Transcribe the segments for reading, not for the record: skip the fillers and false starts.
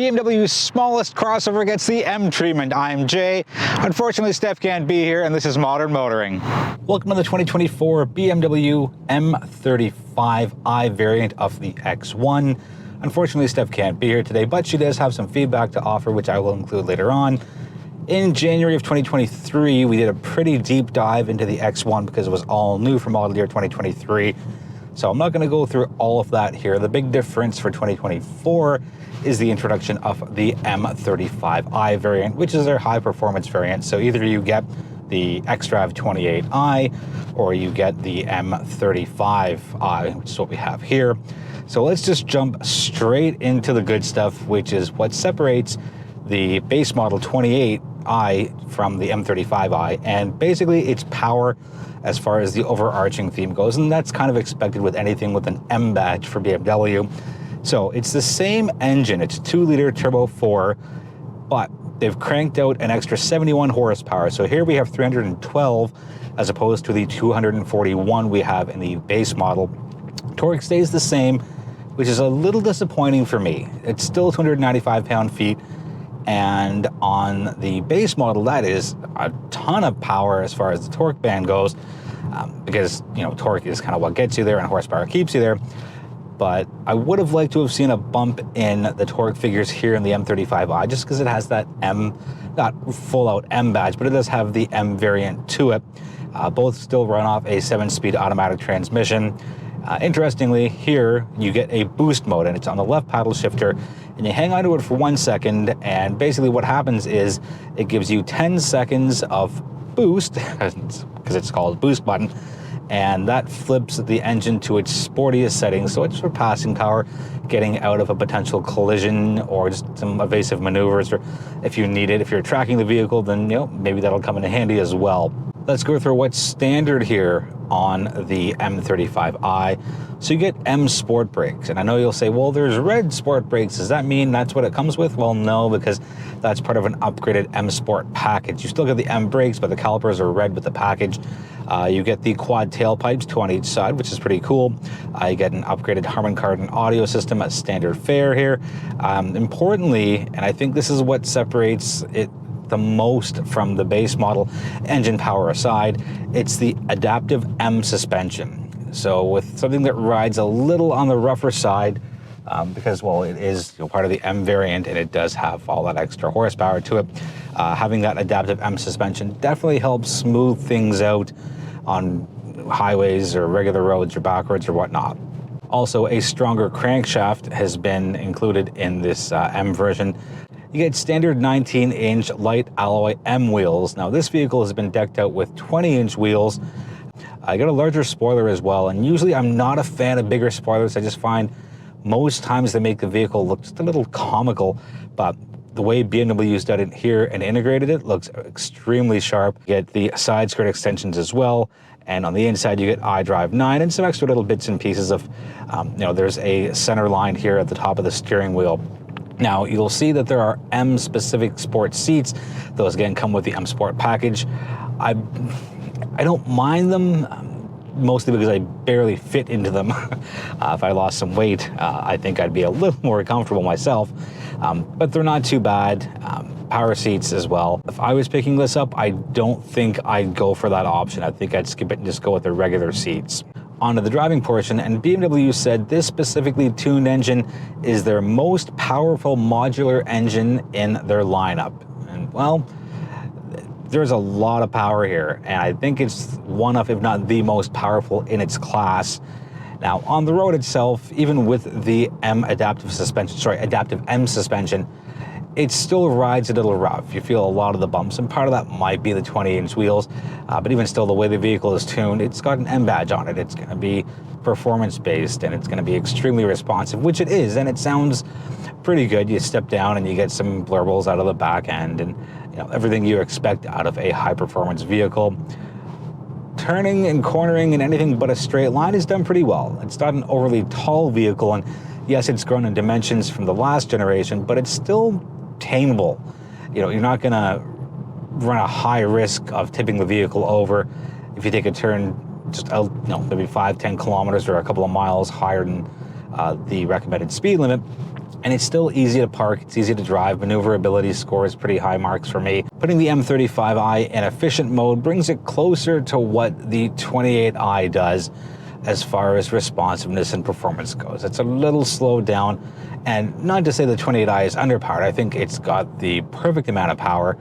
BMW's smallest crossover gets the M treatment. I'm Jay. Unfortunately, Steph can't be here, and this is Modern Motoring. Welcome to the 2024 BMW M35i variant of the X1. Unfortunately, Steph can't be here today, but she does have some feedback to offer, which I will include later on. In January of 2023, we did a pretty deep dive into the X1 because it was all new for model year 2023. So I'm not going to go through all of that here. The big difference for 2024 is the introduction of the M35i variant, which is their high performance variant. So either you get the xDrive 28i or you get the M35i, which is what we have here. So let's just jump straight into the good stuff, which is what separates the base model 28i from the M35i. And basically it's power as far as the overarching theme goes, and that's kind of expected with anything with an M badge for BMW. So it's the same engine, it's a 2-liter turbo 4, but they've cranked out an extra 71 horsepower. So here we have 312 as opposed to the 241 we have in the base model. Torque stays the same, which is a little disappointing for me. It's still 295 pound-feet, and on the base model, that is a ton of power as far as the torque band goes, because, you know, torque is kind of what gets you there and horsepower keeps you there. But I would have liked to have seen a bump in the torque figures here in the M35i, just because it has that M, not full-out M badge, but it does have the M variant to it. Both still run off a 7-speed automatic transmission. Interestingly, here you get a boost mode, and it's on the left paddle shifter, and you hang on to it for 1 second, and basically what happens is it gives you 10 seconds of boost, because it's called boost button, and that flips the engine to its sportiest settings, so it's for passing power, getting out of a potential collision or just some evasive maneuvers, or if you need it, if you're tracking the vehicle, then, you know, maybe that'll come in handy as well. Let's go through what's standard here on the M35i. So you get M Sport brakes, and I know you'll say, well, there's red Sport brakes. Does that mean that's what it comes with? Well, no, because that's part of an upgraded M Sport package. You still get the M brakes, but the calipers are red with the package. You get the quad tailpipes, 2 on each side, which is pretty cool. You get an upgraded Harman Kardon audio system at standard fare here. Importantly, and I think this is what separates it the most from the base model, engine power aside, it's the adaptive M suspension. So with something that rides a little on the rougher side, because, well, it is, you know, part of the M variant and it does have all that extra horsepower to it, having that adaptive M suspension definitely helps smooth things out on highways or regular roads or back roads or whatnot. Also, a stronger crankshaft has been included in this M version. You get standard 19-inch light alloy M wheels. Now, this vehicle has been decked out with 20-inch wheels. I got a larger spoiler as well, and usually I'm not a fan of bigger spoilers. I just find most times they make the vehicle look just a little comical, but the way BMW's done it here and integrated it looks extremely sharp. You get the side skirt extensions as well, and on the inside you get iDrive 9 and some extra little bits and pieces of, you know, there's a center line here at the top of the steering wheel. Now, you'll see that there are M-specific sport seats. Those, again, come with the M Sport package. I don't mind them, mostly because I barely fit into them. If I lost some weight, I think I'd be a little more comfortable myself. But they're not too bad. Power seats as well. If I was picking this up, I don't think I'd go for that option. I think I'd skip it and just go with the regular seats. Onto the driving portion, and BMW said this specifically tuned engine is their most powerful modular engine in their lineup. And, well, there's a lot of power here, and I think it's one of, if not the most powerful in its class. Now, on the road itself, even with the adaptive M suspension, it still rides a little rough. You feel a lot of the bumps, and part of that might be the 20-inch wheels, but even still, the way the vehicle is tuned, it's got an M badge on it. It's going to be performance-based, and it's going to be extremely responsive, which it is, and it sounds pretty good. You step down, and you get some blurbles out of the back end, and, you know, everything you expect out of a high-performance vehicle. Turning and cornering in anything but a straight line is done pretty well. It's not an overly tall vehicle, and yes, it's grown in dimensions from the last generation, but it's still tameable. You know, you're not going to run a high risk of tipping the vehicle over if you take a turn just, you know, maybe 5-10 kilometers or a couple of miles higher than the recommended speed limit. And it's still easy to park, it's easy to drive, maneuverability scores pretty high marks for me. Putting the M35i in efficient mode brings it closer to what the 28i does as far as responsiveness and performance goes. It's a little slowed down, and not to say the 28i is underpowered. I think it's got the perfect amount of power,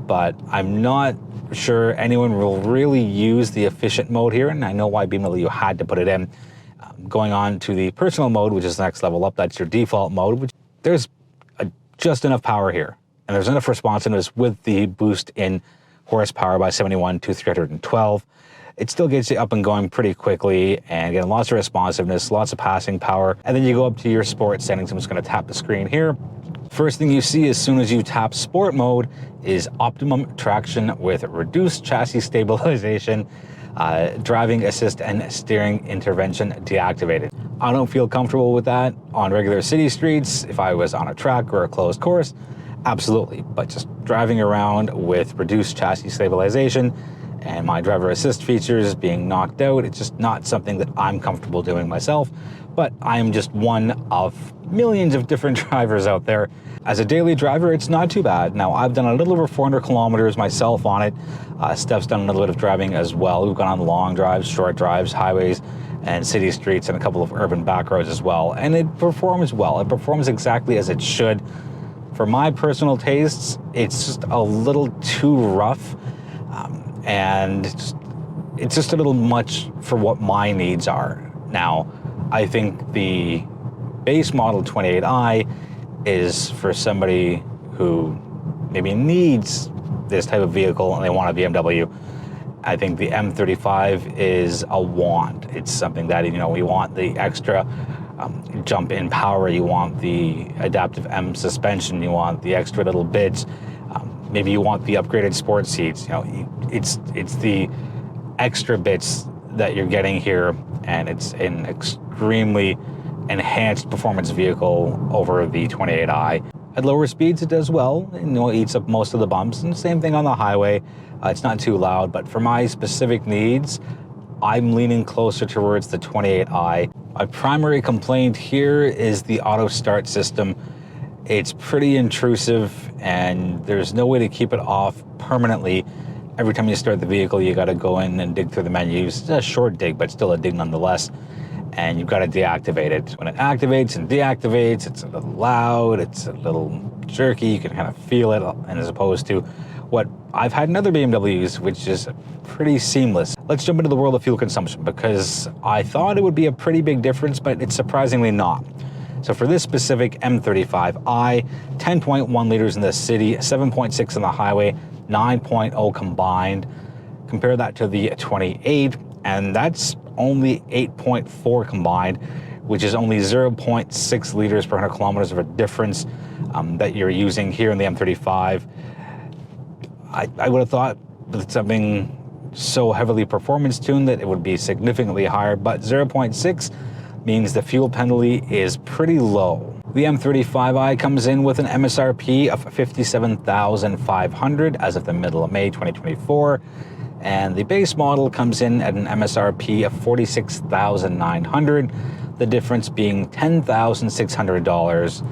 but I'm not sure anyone will really use the efficient mode here, and I know why BMW had to put it in. Going on to the personal mode, which is the next level up, that's your default mode, which there's just enough power here. And there's enough responsiveness with the boost in horsepower by 71 to 312. It still gets you up and going pretty quickly, and again, lots of responsiveness, lots of passing power. And then you go up to your sport settings. I'm just gonna tap the screen here. First thing you see as soon as you tap sport mode is optimum traction with reduced chassis stabilization, driving assist and steering intervention deactivated. I don't feel comfortable with that on regular city streets. If I was on a track or a closed course, absolutely. But just driving around with reduced chassis stabilization and my driver assist features being knocked out, it's just not something that I'm comfortable doing myself. But I am just one of millions of different drivers out there. As a daily driver, it's not too bad. Now, I've done a little over 400 kilometers myself on it. Steph's done a little bit of driving as well. We've gone on long drives, short drives, highways, and city streets, and a couple of urban back roads as well. And it performs well. It performs exactly as it should. For my personal tastes, it's just a little too rough, and it's just a little much for what my needs are. Now, I think the base model 28i is for somebody who maybe needs this type of vehicle and they want a BMW. I think the M35 is a want. It's something that, you know, you want the extra jump in power, you want the adaptive M suspension, you want the extra little bits, maybe you want the upgraded sports seats. You know, it's the extra bits that you're getting here, and it's an extremely enhanced performance vehicle over the 28i. At lower speeds, it does well. You know, it eats up most of the bumps, and same thing on the highway. It's not too loud, but for my specific needs, I'm leaning closer towards the 28i. My primary complaint here is the auto start system. It's pretty intrusive, and there's no way to keep it off permanently. Every time you start the vehicle, you got to go in and dig through the menus. It's a short dig, but still a dig nonetheless. And you've got to deactivate it. When it activates and deactivates, it's a little loud, it's a little jerky, you can kind of feel it, and as opposed to what I've had in other BMWs, which is pretty seamless. Let's jump into the world of fuel consumption, because I thought it would be a pretty big difference, but it's surprisingly not. So for this specific M35i, 10.1 liters in the city, 7.6 on the highway, 9.0 combined. Compare that to the 28, and that's only 8.4 combined, which is only 0.6 liters per 100 kilometers of a difference that you're using here in the M35. I would have thought with something so heavily performance tuned that it would be significantly higher, but 0.6 means the fuel penalty is pretty low. The M35i comes in with an MSRP of $57,500 as of the middle of May 2024. And the base model comes in at an MSRP of $46,900, the difference being $10,600.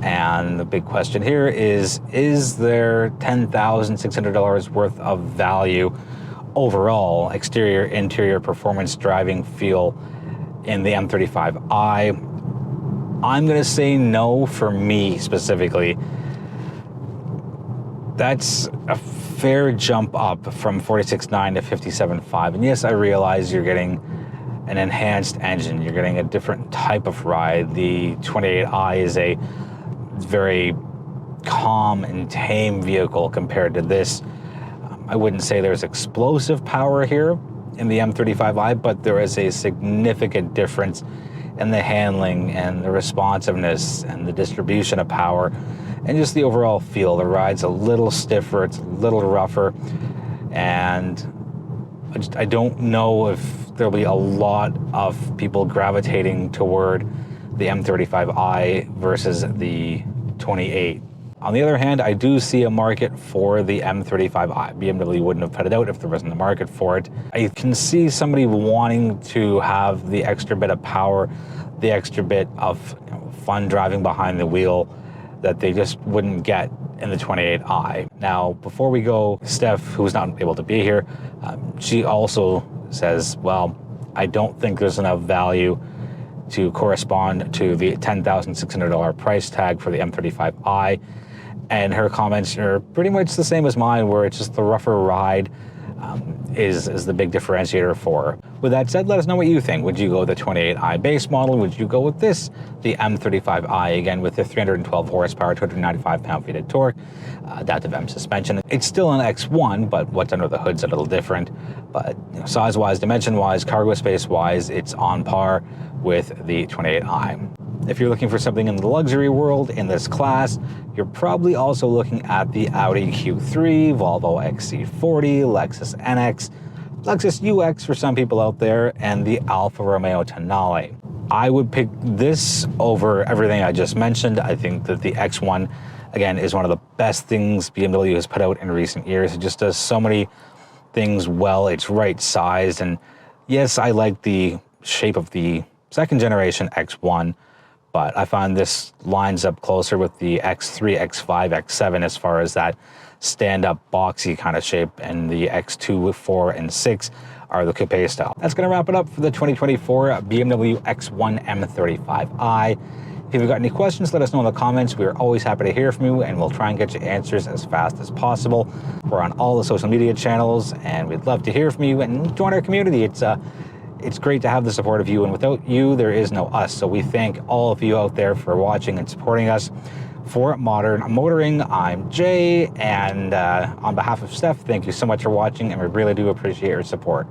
And the big question here is there $10,600 worth of value overall, exterior, interior, performance, driving, feel in the M35i? I'm gonna say no for me specifically. That's a fair jump up from 46.9 to 57.5. And yes, I realize you're getting an enhanced engine. You're getting a different type of ride. The 28i is a very calm and tame vehicle compared to this. I wouldn't say there's explosive power here in the M35i, but there is a significant difference in the handling and the responsiveness and the distribution of power and just the overall feel. The ride's a little stiffer, it's a little rougher, and I don't know if there'll be a lot of people gravitating toward the M35i versus the 28. On the other hand, I do see a market for the M35i. BMW wouldn't have put it out if there wasn't a market for it. I can see somebody wanting to have the extra bit of power, the extra bit of fun driving behind the wheel that they just wouldn't get in the 28i. Now, before we go, Steph, who's not able to be here, she also says, well, I don't think there's enough value to correspond to the $10,600 price tag for the M35i. And her comments are pretty much the same as mine, where it's just the rougher ride is the big differentiator for her. With that said, let us know what you think. Would you go with the 28i base model? Would you go with this, the M35i, again with the 312 horsepower, 295 pound-feet of torque, adaptive M suspension? It's still an X1, but what's under the hood's a little different. But you know, size-wise, dimension-wise, cargo space-wise, it's on par with the 28i. If you're looking for something in the luxury world in this class, you're probably also looking at the Audi Q3, Volvo XC40, Lexus NX, Lexus UX for some people out there, and the Alfa Romeo Tonale. I would pick this over everything I just mentioned. I think that the X1, again, is one of the best things BMW has put out in recent years. It just does so many things well. It's right sized, and yes, I like the shape of the second generation X1, but I find this lines up closer with the X3, X5, X7 as far as that stand-up boxy kind of shape, and the X2, 4, and 6 are the coupe style. That's going to wrap it up for the 2024 BMW X1 M35i. If you've got any questions, let us know in the comments. We are always happy to hear from you, and we'll try and get you answers as fast as possible. We're on all the social media channels, and we'd love to hear from you and join our community. It's great to have the support of you, and without you, there is no us. So we thank all of you out there for watching and supporting us. For Modern Motoring, I'm Jay, and on behalf of Steph, thank you so much for watching, and we really do appreciate your support.